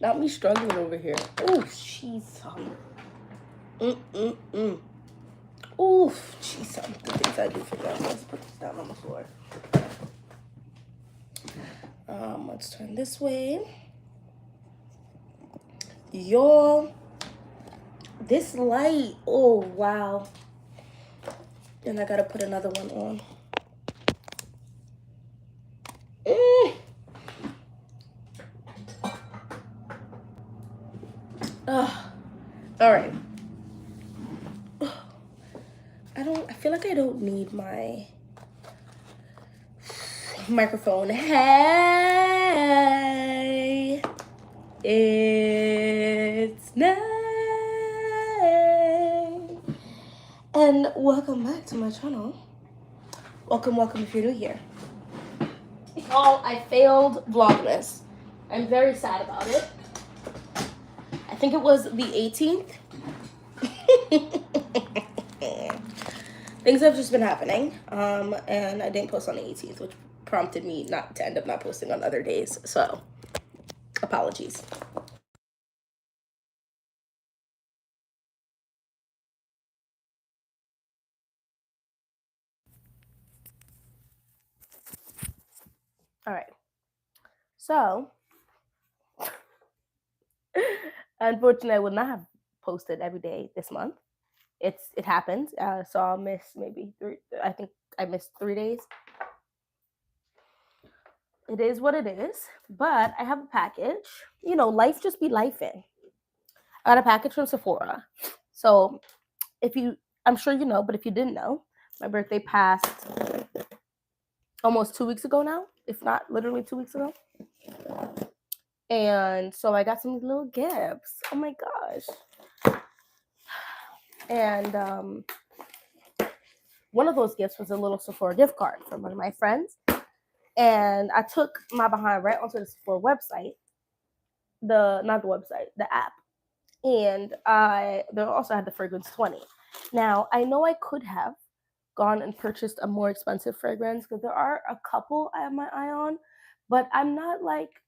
Not me struggling over here. Oh, jeez. Oof, jeez. The things I do for them. Let's put this down on the floor. Let's turn this way. Y'all, this light. Oh, wow. And I gotta put another one on. All right. I feel like I don't need my microphone. Hey, it's night. And welcome back to my channel. Welcome if you're new here. Y'all, I failed Vlogmas. I'm very sad about it. I think it was the 18th. Things have just been happening, and I didn't post on the 18th, which prompted me not to end up not posting on other days. So, apologies. All right. So, unfortunately, I would not have posted every day this month. It happened. So I'll miss maybe 3. I think I missed 3 days. It is what it is. But I have a package. You know, life just be lifing. I got a package from Sephora. So I'm sure you know, but if you didn't know, my birthday passed almost 2 weeks ago now, if not literally 2 weeks ago. And so I got some little gifts. Oh my gosh. And one of those gifts was a little Sephora gift card from one of my friends. And I took my behind right onto the Sephora website. Not the website, the app. And they also had the fragrance 20. Now, I know I could have gone and purchased a more expensive fragrance because there are a couple I have my eye on, but I'm not like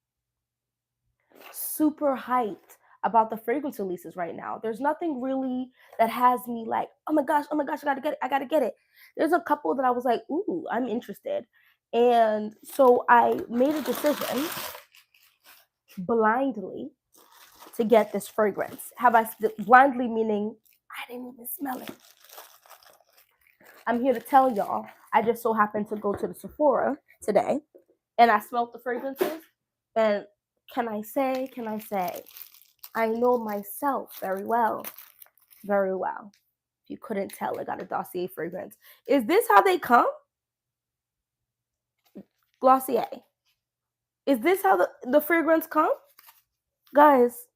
super hyped about the fragrance releases right now. There's nothing really that has me like, oh my gosh, I gotta get it. There's a couple that I was like, ooh, I'm interested. And so I made a decision blindly to get this fragrance. Blindly meaning I didn't even smell it. I'm here to tell y'all, I just so happened to go to the Sephora today and I smelled the fragrances. And can I say, I know myself very well. Very well. If you couldn't tell, I got a Dossier fragrance. Is this how they come? Glossier. Is this how the fragrance come? Guys.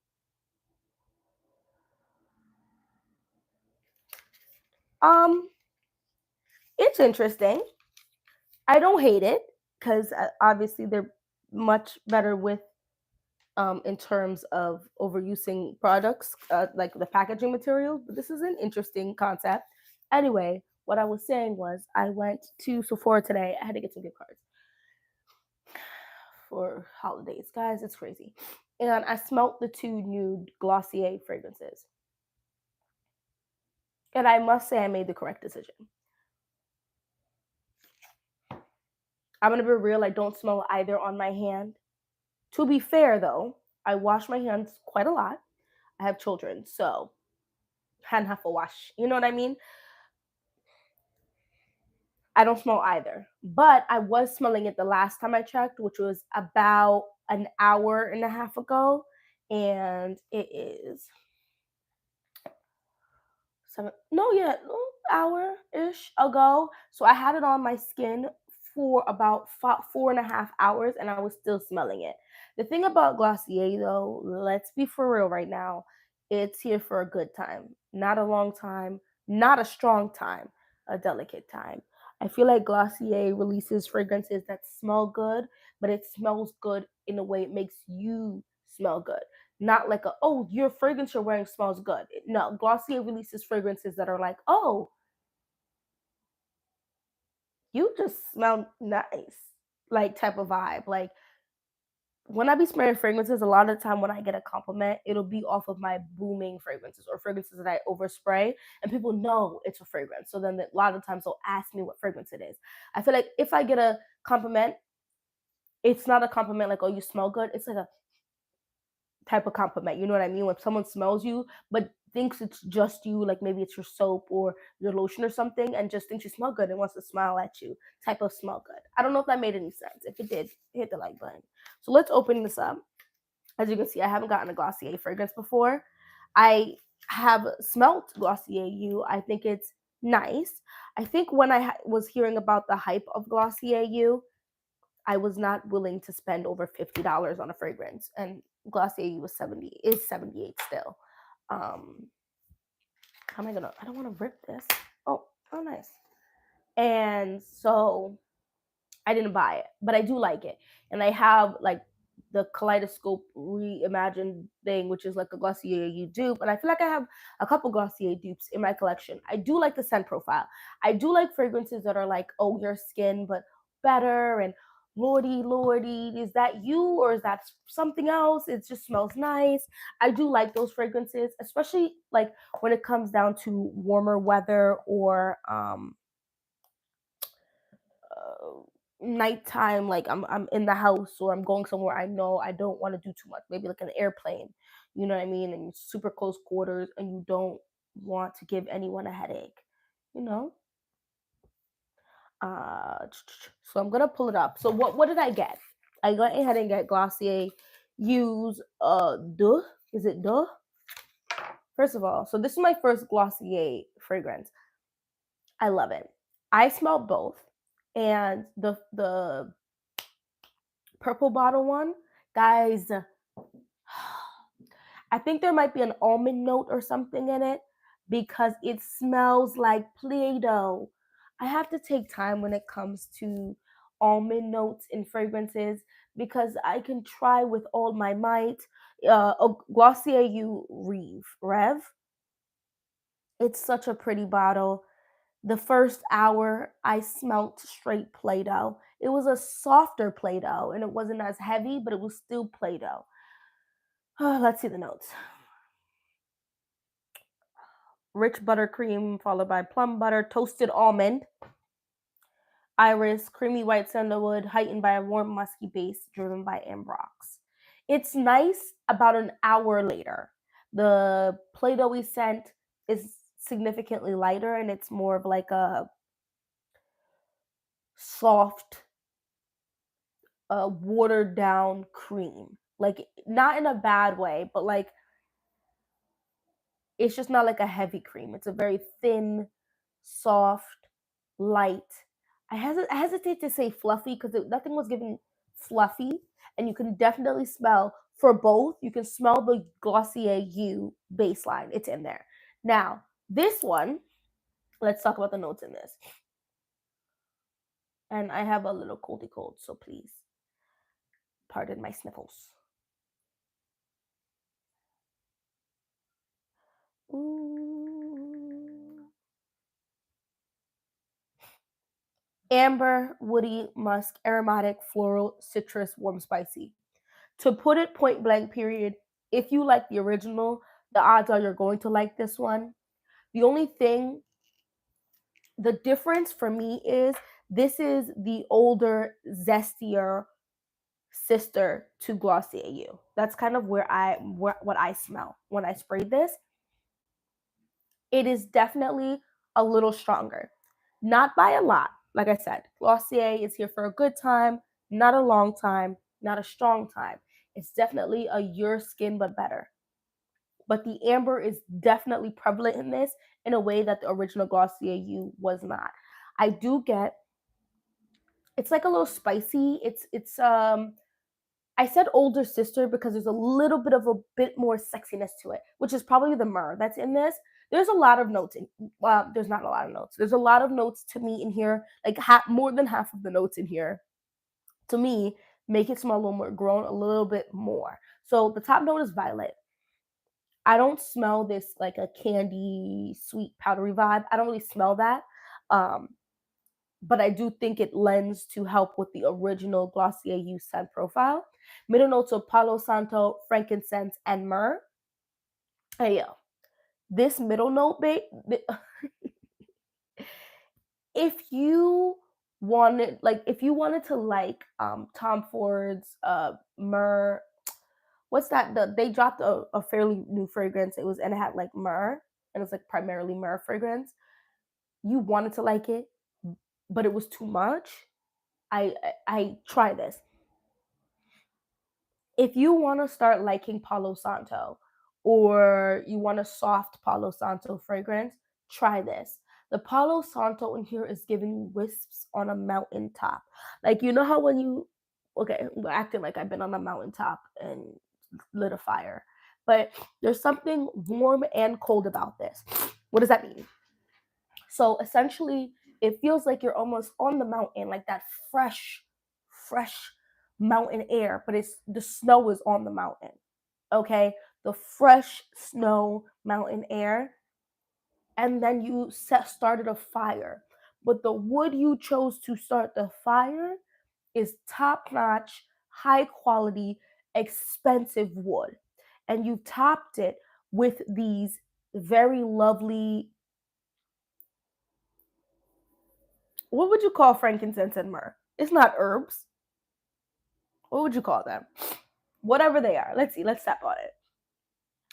It's interesting. I don't hate it because obviously they're much better with in terms of overusing products like the packaging materials, but this is an interesting concept. Anyway, what I was saying was I went to Sephora today. I had to get some gift cards for holidays. Guys, it's crazy. And I smelt the 2 new Glossier fragrances. And I must say I made the correct decision. I'm going to be real, I don't smell either on my hand. To be fair, though, I wash my hands quite a lot. I have children, so hand have to wash. You know what I mean? I don't smell either. But I was smelling it the last time I checked, which was about an hour and a half ago. And it is hour-ish ago. So I had it on my skin for about 4.5 hours and I was still smelling it. The thing about Glossier though, let's be for real right now, it's here for a good time. Not a long time, not a strong time, a delicate time. I feel like Glossier releases fragrances that smell good, but it smells good in a way it makes you smell good. Not like your fragrance you're wearing smells good. No, Glossier releases fragrances that are like, oh, you just smell nice, like type of vibe. Like when I be spraying fragrances, a lot of the time when I get a compliment, it'll be off of my booming fragrances or fragrances that I overspray, and people know it's a fragrance. So then a lot of times they'll ask me what fragrance it is. I feel like if I get a compliment, it's not a compliment like, "Oh, you smell good." It's like a type of compliment. You know what I mean? When someone smells you, but thinks it's just you, like maybe it's your soap or your lotion or something, and just thinks you smell good and wants to smile at you. Type of smell good. I don't know if that made any sense. If it did, hit the like button. So let's open this up. As you can see, I haven't gotten a Glossier fragrance before. I have smelt Glossier U. I think it's nice. I think when I was hearing about the hype of Glossier U, I was not willing to spend over $50 on a fragrance, and Glossier was 70 is 78 still. How am I gonna? I don't want to rip this. Oh, nice. And so I didn't buy it, but I do like it. And I have like the Kaleidoscope reimagined thing, which is like a Glossier you dupe. And I feel like I have a couple Glossier dupes in my collection. I do like the scent profile. I do like fragrances that are like, oh, your skin, but better. And lordy, is that you or is that something else? It just smells nice. I do like those fragrances, especially like when it comes down to warmer weather or uh, nighttime, like I'm in the house or I'm going somewhere I know I don't want to do too much, maybe like an airplane, you know what I mean, and super close quarters and you don't want to give anyone a headache, you know. So I'm gonna pull it up. So what did I get? I went ahead and get Glossier use Duh. Is it Duh? First of all, so this is my first Glossier fragrance. I love it. I smell both, and the purple bottle one, guys, I think there might be an almond note or something in it because it smells like Play-Doh. I have to take time when it comes to almond notes in fragrances because I can try with all my might. Glossier U Rev. It's such a pretty bottle. The first hour, I smelt straight Play Doh. It was a softer Play Doh and it wasn't as heavy, but it was still Play Doh. Let's see the notes. Rich buttercream, followed by plum butter, toasted almond, iris, creamy white sandalwood, heightened by a warm musky base driven by ambrox. It's nice about an hour later. The Play Doh scent is significantly lighter and it's more of like a soft watered down cream. Like not in a bad way, but like it's just not like a heavy cream. It's a very thin, soft, light. I hesitate to say fluffy because nothing was giving fluffy, and you can definitely smell for both. You can smell the Glossier U baseline. It's in there. Now this one, let's talk about the notes in this. And I have a little coldy cold, so please pardon my sniffles. Ooh. Amber, woody, musk, aromatic, floral, citrus, warm, spicy. To put it point blank, period, if you like the original, the odds are you're going to like this one. The only thing, the difference for me is this is the older, zestier sister to Glossier U. That's kind of what I smell when I sprayed this. It is definitely a little stronger. Not by a lot. Like I said, Glossier is here for a good time, not a long time, not a strong time. It's definitely a your skin but better. But the amber is definitely prevalent in this in a way that the original Glossier U was not. I do get it's like a little spicy. It's I said older sister because there's a little bit of a bit more sexiness to it, which is probably the myrrh that's in this. There's a lot of notes in. Well, there's not a lot of notes. There's a lot of notes to me in here. Like more than half of the notes in here, to me, make it smell a little more grown, a little bit more. So the top note is violet. I don't smell this like a candy, sweet, powdery vibe. I don't really smell that. Um, but I do think it lends to help with the original Glossier You scent profile. Middle notes of Palo Santo, frankincense, and myrrh. Hey yo, this middle note, babe. If you if you wanted to like Tom Ford's myrrh, what's that? They dropped a fairly new fragrance. It was and it had like myrrh, and it's like primarily myrrh fragrance. You wanted to like it, but it was too much. I try this. If you want to start liking Palo Santo or you want a soft Palo Santo fragrance, try this. The Palo Santo in here is giving you wisps on a mountaintop. Like, you know how when you, okay, we're acting like I've been on a mountaintop and lit a fire, but there's something warm and cold about this. What does that mean? So essentially, it feels like you're almost on the mountain, like that fresh mountain air, but it's the snow is on the mountain. Okay, the fresh snow mountain air, and then you started a fire. But the wood you chose to start the fire is top notch, high quality, expensive wood, and you topped it with these very lovely, what would you call frankincense and myrrh? It's not herbs. What would you call them? Whatever they are. Let's see. Let's step on it.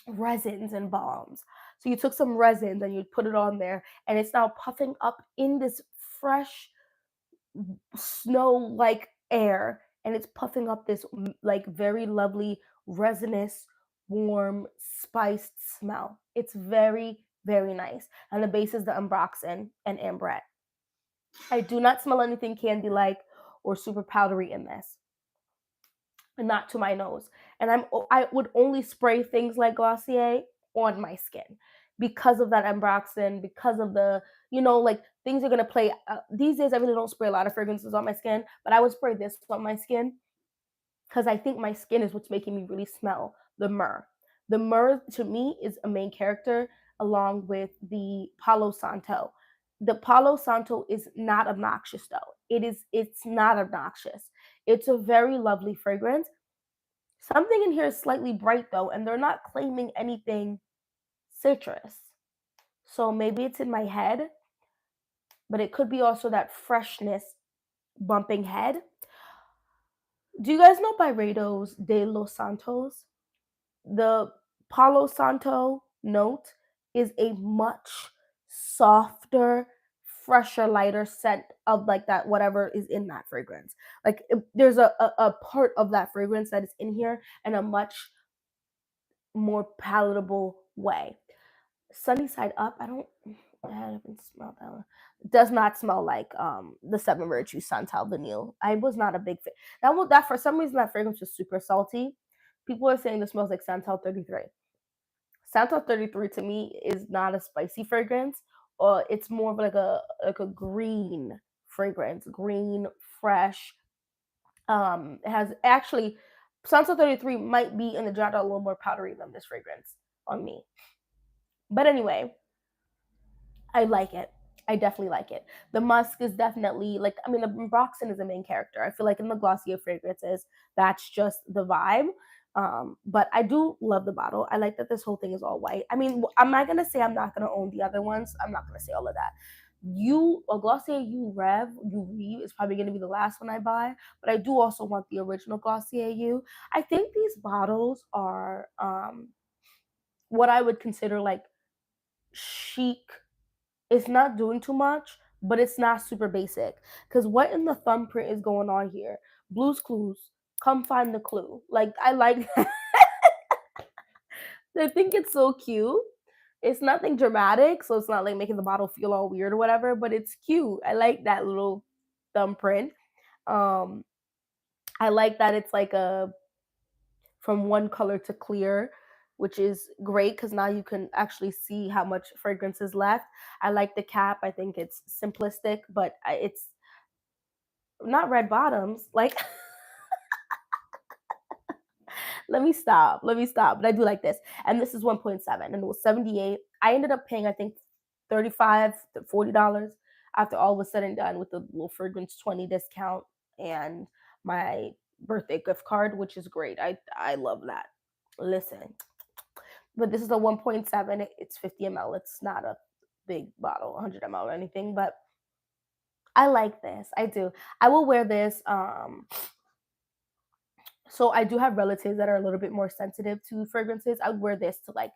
Resins and balms. So you took some resins and you put it on there, and it's now puffing up in this fresh snow-like air, and it's puffing up this like very lovely resinous, warm, spiced smell. It's very nice. And the base is the ambroxan and ambrette. I do not smell anything candy like or super powdery in this, and not to my nose. And I would only spray things like Glossier on my skin because of that ambroxan, because of the, like things are gonna play. These days, I really don't spray a lot of fragrances on my skin, but I would spray this on my skin because I think my skin is what's making me really smell the myrrh. The myrrh to me is a main character along with the Palo Santo. The Palo Santo is not obnoxious though. It's not obnoxious. It's a very lovely fragrance. Something in here is slightly bright though, and they're not claiming anything citrus. So maybe it's in my head, but it could be also that freshness bumping head. Do you guys know Byredo's De Los Santos? The Palo Santo note is a much softer, fresher, lighter scent of like that, whatever is in that fragrance. Like there's a part of that fragrance that is in here and a much more palatable way. Sunny side up, I haven't smelled that one. It does not smell like the Seven Virtues Santal Vanille. I was not a big fan. That for some reason that fragrance was super salty. People are saying this smells like Santal 33. Santal 33 to me is not a spicy fragrance, or it's more of like a green fragrance, green, fresh. It has actually Santal 33 might be in the jar a little more powdery than this fragrance on me. But anyway, I like it. I definitely like it. The musk is definitely like, I mean, the Broxton is the main character. I feel like in the Glossier fragrances, that's just the vibe. But I do love the bottle. I like that this whole thing is all white. I mean, I'm not gonna say I'm not gonna own the other ones. I'm not gonna say all of that. A Glossier You Reeve is probably gonna be the last one I buy, but I do also want the original Glossier You. I think these bottles are what I would consider like chic. It's not doing too much, but it's not super basic. Because what in the thumbprint is going on here? Blues Clues, come find the clue. Like, I like that. I think it's so cute. It's nothing dramatic, so it's not like making the bottle feel all weird or whatever, but it's cute. I like that little thumbprint. Um, I like that it's like a from one color to clear, which is great because now you can actually see how much fragrance is left. I like the cap. I think it's simplistic, but it's not red bottoms. Like, let me stop. Let me stop. But I do like this. And this is 1.7 and it was 78. I ended up paying, I think, 35 to $40. after all was said and done with the little fragrance 20 discount and my birthday gift card, which is great. I love that. Listen, but this is a 1.7. It's 50 ml. It's not a big bottle, 100 ml or anything, but I like this. I do. I will wear this. So I do have relatives that are a little bit more sensitive to fragrances. I would wear this to like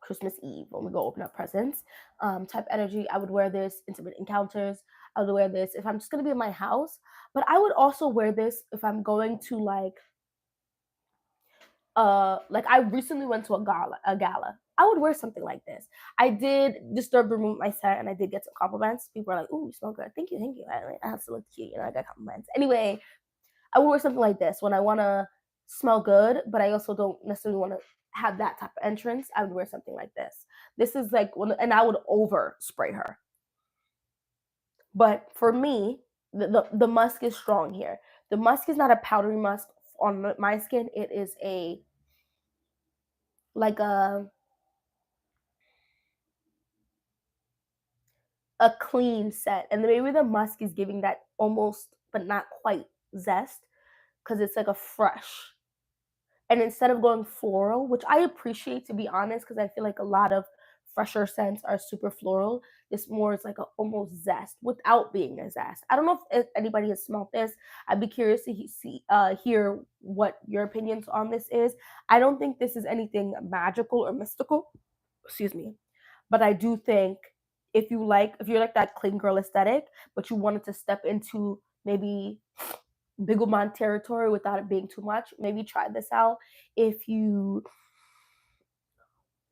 Christmas Eve when we go open up presents, type energy. I would wear this intimate encounters. I would wear this if I'm just gonna be in my house. But I would also wear this if I'm going to like I recently went to a gala. I would wear something like this. I did disturb the room with my set and I did get some compliments. People were like, "Ooh, you smell good. Thank you, thank you." I have to look cute, I got compliments. Anyway, I would wear something like this when I wanna smell good, but I also don't necessarily wanna have that type of entrance. I would wear something like this. This is like when, and I would over spray her. But for me, the musk is strong here. The musk is not a powdery musk on my skin. It is a like a clean set, and maybe the musk is giving that almost, but not quite zest, because it's like a fresh. And instead of going floral, which I appreciate to be honest, because I feel like a lot of fresher scents are super floral. This more is like a almost zest without being a zest. I don't know if anybody has smelled this. I'd be curious to hear what your opinions on this is. I don't think this is anything magical or mystical. Excuse me, but I do think if you're like that clean girl aesthetic, but you wanted to step into maybe Biggleman territory without it being too much, maybe try this out. If you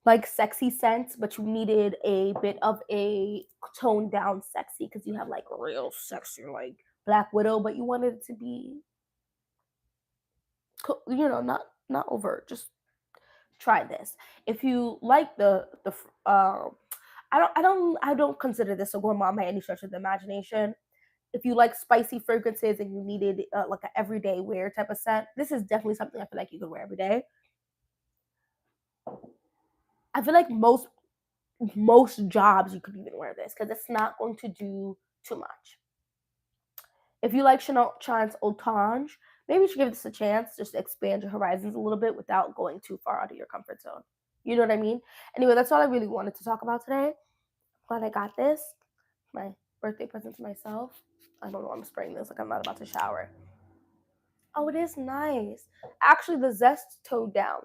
like sexy scents, but you needed a bit of a toned down sexy because you have like real sexy like Black Widow, but you wanted it to be, not overt. Just try this. If you like I don't consider this a gourmand by any stretch of the imagination. If you like spicy fragrances and you needed like an everyday wear type of scent, this is definitely something I feel like you could wear every day. I feel like most jobs you could even wear this because it's not going to do too much. If you like Chanel Chance Otange, maybe you should give this a chance just to expand your horizons a little bit without going too far out of your comfort zone. You know what I mean? Anyway, that's all I really wanted to talk about today. Glad I got this. My birthday present to myself. I don't know, I'm spraying this like I'm not about to shower. Oh, it is nice. Actually, the zest toned down.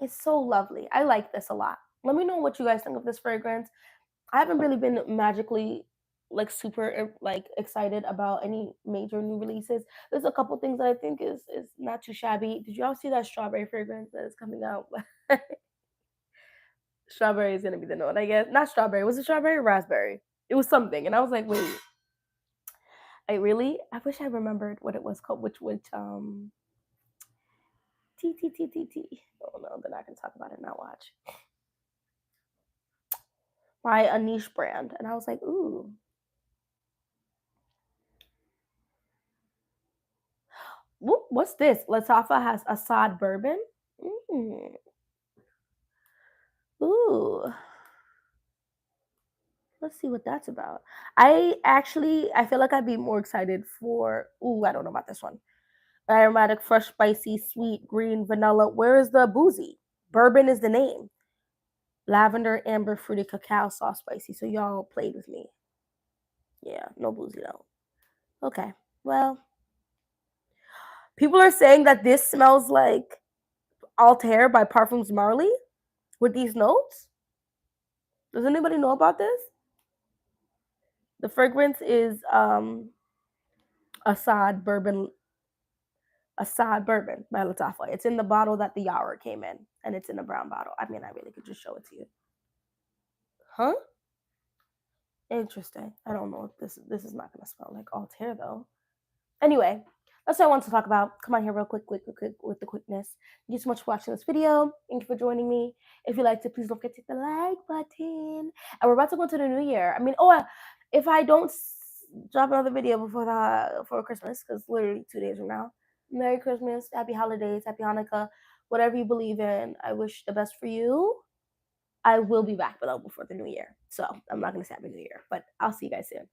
It's so lovely. I like this a lot. Let me know what you guys think of this fragrance. I haven't really been magically like super like excited about any major new releases. There's a couple things that I think is not too shabby. Did y'all see that strawberry fragrance that is coming out? Strawberry is gonna be the note, I guess. Not strawberry. Was it strawberry or raspberry? It was something, and I was like, wait, I really? I wish I remembered what it was called. Which T T T T T. Oh no, then I can talk about it now. Watch by a niche brand, and I was like, ooh. What's this? Latafa has Assad bourbon. Mm. Ooh, let's see what that's about. I feel like I'd be more excited for. Ooh, I don't know about this one. Aromatic, fresh, spicy, sweet, green, vanilla. Where is the boozy? Bourbon is the name. Lavender, amber, fruity, cacao, soft, spicy. So y'all played with me. Yeah, no boozy though. Okay. Well, people are saying that this smells like Altair by Parfums Marley with these notes. Does anybody know about this? The fragrance is Assad bourbon Assad bourbon by Latafa. It's in the bottle that the Yawer came in, and it's in a brown bottle. I mean, I really could just show it to you. Huh? Interesting. I don't know if this is not gonna smell like Altair though. Anyway, that's what I wanted to talk about. Come on here real quick with the quickness. Thank you so much for watching this video. Thank you for joining me. If you liked it, please don't forget to hit the like button. And we're about to go into the new year. I mean, if I don't drop another video before Christmas, because literally 2 days from now. Merry Christmas, Happy Holidays, Happy Hanukkah, whatever you believe in. I wish the best for you. I will be back though before the new year. So I'm not gonna say happy new year, but I'll see you guys soon.